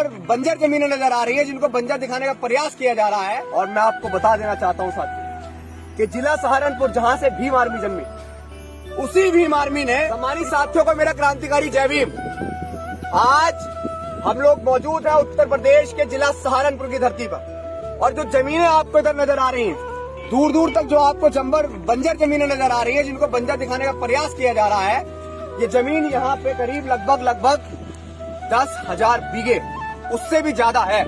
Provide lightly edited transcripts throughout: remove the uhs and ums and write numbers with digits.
और बंजर जमीनें नजर आ रही है, जिनको बंजर दिखाने का प्रयास किया जा रहा है। और मैं आपको बता देना चाहता हूँ साथियों कि जिला सहारनपुर जहाँ से भीम आर्मी जन्मी, उसी भीम आर्मी ने सम्मानित साथियों को मेरा क्रांतिकारी जय भीम। आज हम लोग मौजूद हैं उत्तर प्रदेश के जिला सहारनपुर की धरती पर, और जो जमीनें आपको इधर नजर आ रही हैं, दूर दूर तक जो आपको बंजर जमीनें नजर आ रही है, जिनको बंजर दिखाने का प्रयास किया जा रहा है, ये जमीन यहाँ पे करीब लगभग 10,000 बीघे, उससे भी ज्यादा है।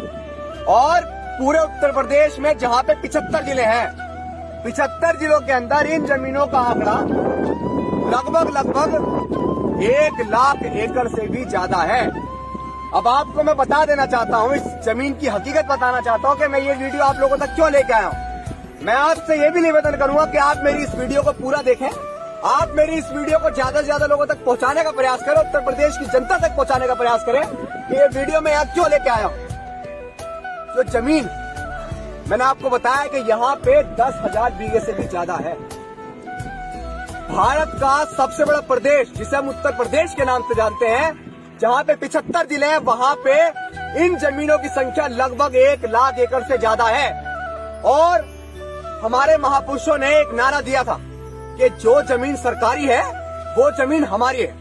और पूरे उत्तर प्रदेश में जहाँ पे 75 जिले हैं, 75 जिलों के अंदर इन जमीनों का आंकड़ा लगभग 1 लाख एकड़ से भी ज्यादा है। अब आपको मैं बता देना चाहता हूँ, इस जमीन की हकीकत बताना चाहता हूँ कि मैं ये वीडियो आप लोगों तक क्यों लेके आया हूँ। मैं आपसे ये भी निवेदन करूंगा कि आप मेरी इस वीडियो को पूरा देखें, आप मेरी इस वीडियो को ज्यादा से ज्यादा लोगों तक पहुंचाने का प्रयास करें, उत्तर प्रदेश की जनता तक पहुंचाने का प्रयास करें कि ये वीडियो मैं यहाँ क्यों लेके आया हूँ। जो जमीन मैंने आपको बताया कि यहाँ पे 10,000 बीघे से भी ज्यादा है। भारत का सबसे बड़ा प्रदेश, जिसे हम उत्तर प्रदेश के नाम से जानते हैं, जहाँ पे 75 जिले हैं, वहाँ पे इन जमीनों की संख्या लगभग 1 लाख एकड़ से ज्यादा है। और हमारे महापुरुषों ने एक नारा दिया था कि जो जमीन सरकारी है वो जमीन हमारी है।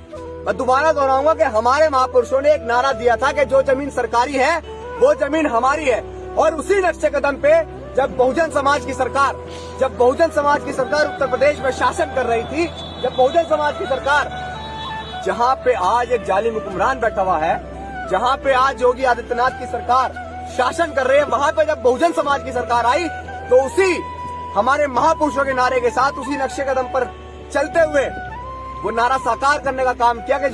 मैं दोबारा दोहराऊंगा कि हमारे महापुरुषों ने एक नारा दिया था कि जो जमीन सरकारी है वो जमीन हमारी है। और उसी नक्शे कदम पे जब बहुजन समाज की सरकार उत्तर प्रदेश में शासन कर रही थी, जब बहुजन समाज की सरकार, जहाँ पे आज एक जालिम हुक्मरान बैठा हुआ है, जहाँ पे आज योगी आदित्यनाथ की सरकार शासन कर रही है, वहाँ पे जब बहुजन समाज की सरकार आई तो उसी हमारे महापुरुषों के नारे के साथ, उसी नक्शे कदम पर चलते हुए वो नारा साकार करने का काम किया कि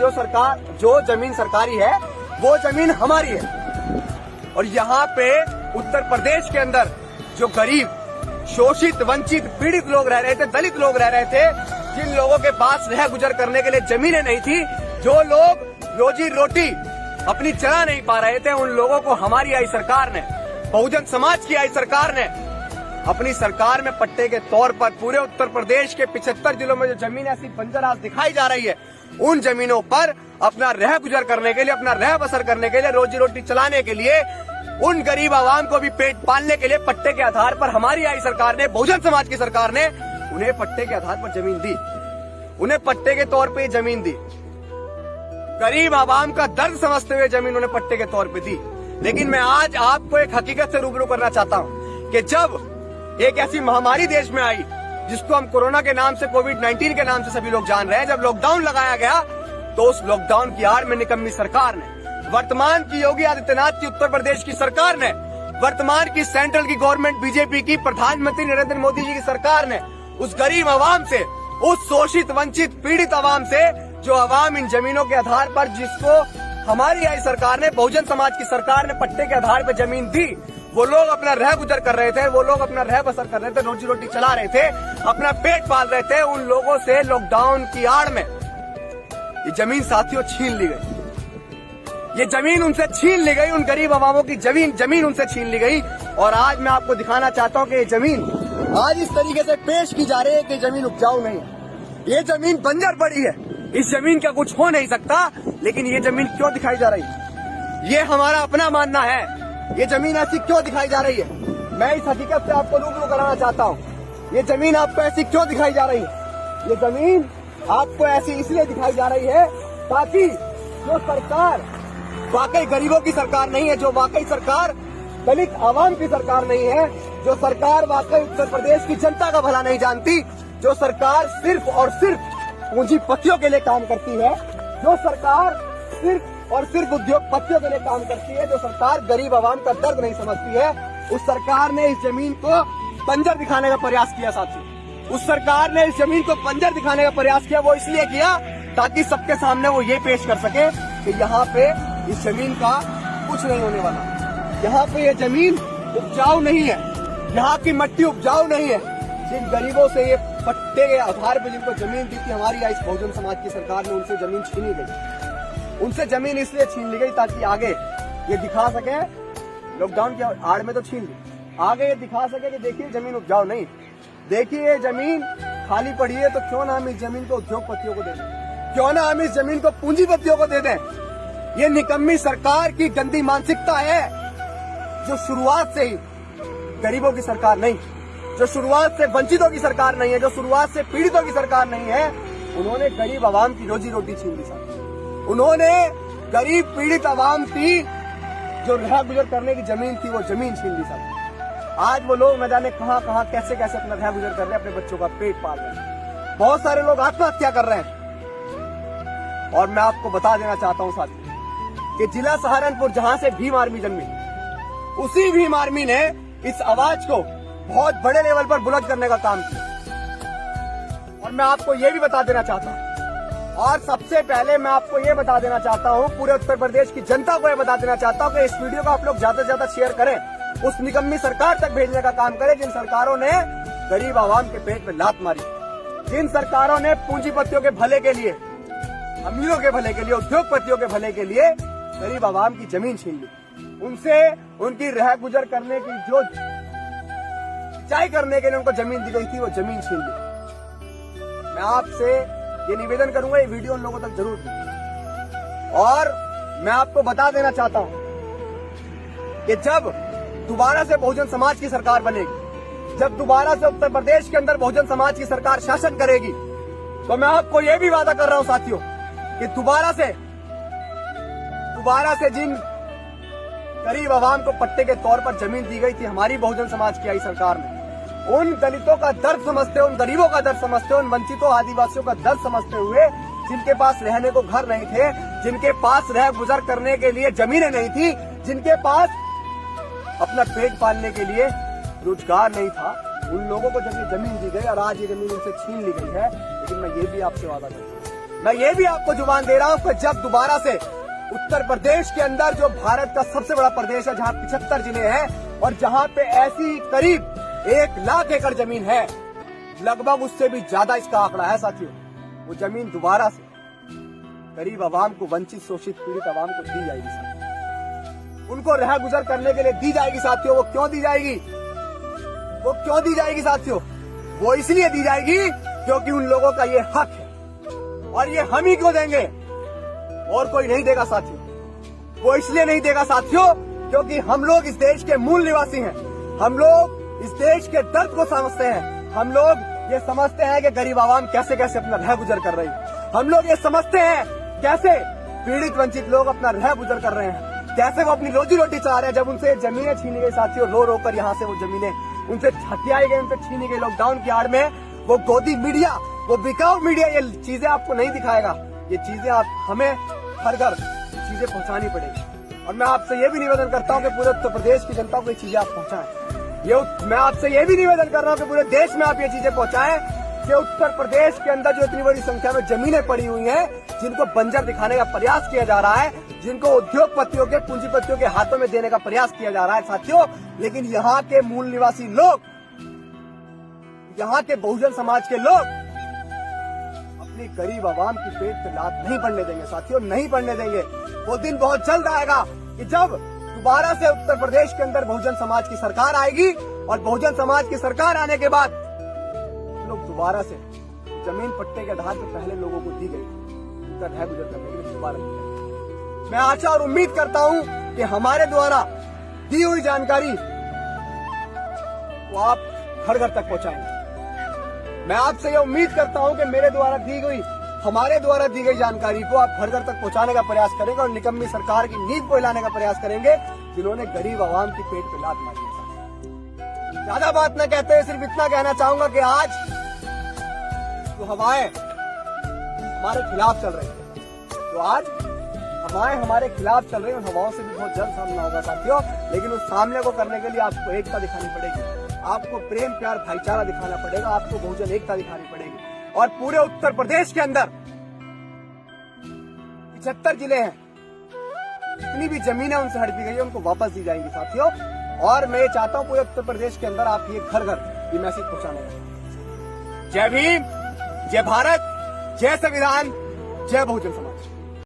जो जमीन सरकारी है वो जमीन हमारी है। और यहाँ पे उत्तर प्रदेश के अंदर जो गरीब, शोषित, वंचित, पीड़ित लोग रह रहे थे, दलित लोग रह रहे थे, जिन लोगों के पास रह गुजर करने के लिए जमीनें नहीं थी, जो लोग रोजी रोटी अपनी चला नहीं पा रहे थे, उन लोगों को हमारी आई सरकार ने, बहुजन समाज की आई सरकार ने अपनी सरकार में पट्टे के तौर पर पूरे उत्तर प्रदेश के 75 जिलों में जो जमीन ऐसी बंजर आज दिखाई जा रही है, उन जमीनों पर अपना रह गुजर करने के लिए, अपना रह बसर करने के लिए, रोजी रोटी चलाने के लिए, उन गरीब आवाम को भी पेट पालने के लिए पट्टे के आधार पर हमारी आई सरकार ने, बहुजन समाज की सरकार ने उन्हें पट्टे के आधार पर जमीन दी, उन्हें पट्टे के तौर पे जमीन दी। गरीब आवाम का दर्द समझते हुए जमीन उन्हें पट्टे के तौर पे दी। लेकिन मैं आज आपको एक हकीकत से रूबरू करना चाहता हूँ कि जब एक ऐसी महामारी देश में आई, जिसको हम कोरोना के नाम से, कोविड-19 के नाम से सभी लोग जान रहे हैं, जब लॉकडाउन लगाया गया तो उस लॉकडाउन की आड़ में निकम्मी सरकार ने, वर्तमान की योगी आदित्यनाथ की उत्तर प्रदेश की सरकार ने, वर्तमान की सेंट्रल की गवर्नमेंट बीजेपी की, प्रधानमंत्री नरेंद्र मोदी जी की सरकार ने उस गरीब आवाम से, उस शोषित, वंचित, पीड़ित आवाम से, जो आवाम इन जमीनों के आधार पर, जिसको हमारी आई सरकार ने, बहुजन समाज की सरकार ने पट्टे के आधार पर जमीन दी, वो लोग अपना रह गुजर कर रहे थे, वो लोग अपना रह बसर कर रहे थे, रोजी रोटी चला रहे थे, अपना पेट पाल रहे थे, उन लोगों से लॉकडाउन की आड़ में ये जमीन साथियों छीन ली गई। ये जमीन उनसे छीन ली गई, उन गरीब आवामों की जमीन उनसे छीन ली गई। और आज मैं आपको दिखाना चाहता हूँ कि ये जमीन आज इस तरीके से पेश की जा रही है कि जमीन उपजाऊ नहीं है, ये जमीन बंजर पड़ी है, इस जमीन का कुछ हो नहीं सकता। लेकिन ये जमीन क्यों दिखाई जा रही है, ये हमारा अपना मानना है, ये जमीन ऐसी क्यों दिखाई जा रही है, मैं इस हकीकत से आपको रूबरू कराना चाहता हूँ। ये जमीन आपको ऐसी क्यों दिखाई जा रही है, ये जमीन आपको ऐसी इसलिए दिखाई जा रही है ताकि जो सरकार वाकई गरीबों की सरकार नहीं है, जो वाकई सरकार दलित आवाम की सरकार नहीं है, जो सरकार वाकई उत्तर प्रदेश की जनता का भला नहीं जानती, जो सरकार सिर्फ और सिर्फ पूंजीपतियों के लिए काम करती है, जो सरकार सिर्फ और सिर्फ उद्योगपतियों के लिए काम करती है, जो सरकार गरीब आवाम का दर्द नहीं समझती है, उस सरकार ने इस जमीन को बंजर दिखाने का प्रयास किया। साथियों, उस सरकार ने इस जमीन को बंजर दिखाने का प्रयास किया, वो इसलिए किया ताकि सबके सामने वो ये पेश कर सके कि यहाँ पे इस जमीन का कुछ नहीं होने वाला, यहाँ पे ये जमीन उपजाऊ नहीं है, यहाँ की मिट्टी उपजाऊ नहीं है। जिन गरीबों से ये पट्टे के आधार पर जिनको जमीन दी थी हमारी इस बहुजन समाज की सरकार ने, उनसे जमीन छीनी गई, उनसे जमीन इसलिए छीन ली गई ताकि आगे ये दिखा सके, लॉकडाउन की आड़ में तो छीन ली, आगे ये दिखा सके कि देखिए जमीन उपजाऊ नहीं, देखिए ये जमीन खाली पड़ी है, तो क्यों ना हम इस जमीन को उद्योगपतियों को दे दें, क्यों ना हम इस जमीन को पूंजीपतियों को दे दें। ये निकम्मी सरकार की गंदी मानसिकता है, जो शुरुआत से ही गरीबों की सरकार नहीं, जो शुरुआत से वंचितों की सरकार नहीं है, जो शुरुआत से पीड़ितों की सरकार नहीं है, उन्होंने गरीब आवाम की रोजी रोटी छीन ली साहब। उन्होंने गरीब पीड़ित आवाम की जो रह गुजर करने की जमीन थी, वो जमीन छीन ली साहब। आज वो लोग न जाने कहां कहां कैसे कैसे अपना रह गुजर कर रहे हैं, अपने बच्चों का पेट पाल रहे हैं। बहुत सारे लोग आत्महत्या कर रहे हैं। और मैं आपको बता देना चाहता हूं साथियों कि जिला सहारनपुर, जहां से भीम आर्मी जन्मी, उसी भीम आर्मी ने इस आवाज को बहुत बड़े लेवल पर बुलंद करने का काम किया। और मैं आपको ये भी बता देना चाहता हूं, और सबसे पहले मैं आपको ये बता देना चाहता हूं, पूरे उत्तर प्रदेश की जनता को ये बता देना चाहता हूं कि इस वीडियो को आप लोग ज्यादा से ज्यादा शेयर करें, उस निकम्मी सरकार तक भेजने का काम करें जिन सरकारों ने गरीब आवाम के पेट में लात मारी, जिन सरकारों ने पूंजीपतियों के भले के लिए, अमीरों के भले के लिए, उद्योगपतियों के भले के लिए गरीब आवाम की जमीन छीन ली, उनसे उनकी रह गुजर करने की, जो सिंचाई करने के लिए उनको जमीन दी गई थी, वो जमीन छीन ली। मैं आपसे ये निवेदन करूंगा, ये वीडियो उन लोगों तक जरूर दीजिए। और मैं आपको बता देना चाहता हूं कि जब दोबारा से बहुजन समाज की सरकार बनेगी, जब दोबारा से उत्तर प्रदेश के अंदर बहुजन समाज की सरकार शासन करेगी, तो मैं आपको ये भी वादा कर रहा हूं साथियों कि दोबारा से जिन गरीब आवाम को पट्टे के तौर पर जमीन दी गई थी हमारी बहुजन समाज की आई सरकार में, उन दलितों का दर्द समझते, उन गरीबों का दर्द समझते, उन वंचितों आदिवासियों का दर्द समझते हुए, जिनके पास रहने को घर नहीं थे, जिनके पास रह गुजर करने के लिए जमीनें नहीं थी, जिनके पास अपना पेट पालने के लिए रोजगार नहीं था, उन लोगों को जब ये जमीन दी गई और आज ये जमीन उनसे छीन ली गई है। लेकिन मैं ये भी आपसे वादा करता हूँ, मैं ये भी आपको जुबान दे रहा हूँ कि जब दोबारा से उत्तर प्रदेश के अंदर, जो भारत का सबसे बड़ा प्रदेश है, जहाँ 75 जिले हैं और जहाँ पे ऐसी करीब 1 लाख एकड़ जमीन है, लगभग उससे भी ज्यादा इसका आंकड़ा है साथियों, वो जमीन दोबारा से गरीब आवाम को, वंचित शोषित पीड़ित आवाम को दी जाएगी साथियों, उनको रह गुजर करने के लिए दी जाएगी साथियों। वो क्यों दी जाएगी? वो क्यों दी जाएगी साथियों? वो इसलिए दी जाएगी क्योंकि उन लोगों का ये हक है और ये हम ही को देंगे और कोई नहीं देगा साथियों। वो इसलिए नहीं देगा साथियों क्योंकि हम लोग इस देश के मूल निवासी हैं, हम लोग इस देश के दर्द को समझते हैं, हम लोग ये समझते हैं कि गरीब आवाम कैसे कैसे अपना रह गुजर कर रही है, हम लोग ये समझते हैं कैसे पीड़ित वंचित लोग अपना रह गुजर कर रहे हैं, कैसे वो अपनी रोजी रोटी चाह रहे हैं। जब उनसे जमीनें छीनी गई साथियों, रो रो कर यहाँ से वो जमीनें उनसे हथियाई गई, उनसे छीनी गई लॉकडाउन की आड़ में, वो गोदी मीडिया, वो बिकाऊ मीडिया ये चीजें आपको नहीं दिखाएगा, ये चीजें आप हमें हर घर चीजें पहुंचानी पड़ेगी। और मैं आपसे ये भी निवेदन करता हूँ कि पूरे उत्तर प्रदेश की जनता को ये चीजें आप पहुंचाएं। मैं आपसे ये भी निवेदन कर रहा हूँ कि पूरे देश में आप ये चीजें पहुंचाएं कि उत्तर प्रदेश के अंदर जो इतनी बड़ी संख्या में जमीनें पड़ी हुई हैं, जिनको बंजर दिखाने का प्रयास किया जा रहा है, जिनको उद्योगपतियों के, पूंजीपतियों के हाथों में देने का प्रयास किया जा रहा है साथियों, लेकिन यहाँ के मूल निवासी लोग, यहाँ के बहुजन समाज के लोग अपनी गरीब आवाम की पेट पे लात नहीं पड़ने देंगे साथियों, नहीं पड़ने देंगे। वो दिन बहुत जल्द आएगा कि जब दोबारा से उत्तर प्रदेश के अंदर बहुजन समाज की सरकार आएगी और बहुजन समाज की सरकार आने के बाद लोग दोबारा से जमीन पट्टे के आधार पर पहले लोगों को दी गई उनका रह गुजर करने के लिए दोबारा दी गई। मैं आशा और उम्मीद करता हूं कि हमारे द्वारा दी हुई जानकारी को आप घर घर तक पहुंचाएंगे। मैं आपसे यह उम्मीद करता हूं कि मेरे द्वारा दी गई, हमारे द्वारा दी गई जानकारी को आप घर घर तक पहुंचाने का प्रयास करेंगे और निकम्मी सरकार की नींव को हिलाने का प्रयास करेंगे जिन्होंने गरीब आवाम की पेट पे लात मारी है। ज्यादा बात न कहते हुए सिर्फ इतना कहना चाहूंगा कि आज जो हवाएं हमारे खिलाफ चल रही है, जो आज हवाएं हमारे खिलाफ चल रही है, उन हवाओं से भी बहुत जल्द सामना होगा साथियों। लेकिन उस सामने को करने के लिए आपको एकता दिखानी पड़ेगी, आपको प्रेम प्यार भाईचारा दिखाना पड़ेगा, आपको बहुजन एकता दिखानी पड़ेगी। और पूरे उत्तर प्रदेश के अंदर 75 जिले हैं, जितनी भी जमीनें उनसे हड़पी गई है उनको वापस दी जाएंगी साथियों। और मैं चाहता हूं पूरे उत्तर प्रदेश के अंदर आप ये घर घर ये मैसेज पहुंचाने का। जय भीम, जय भारत, जय संविधान, जय बहुजन समाज।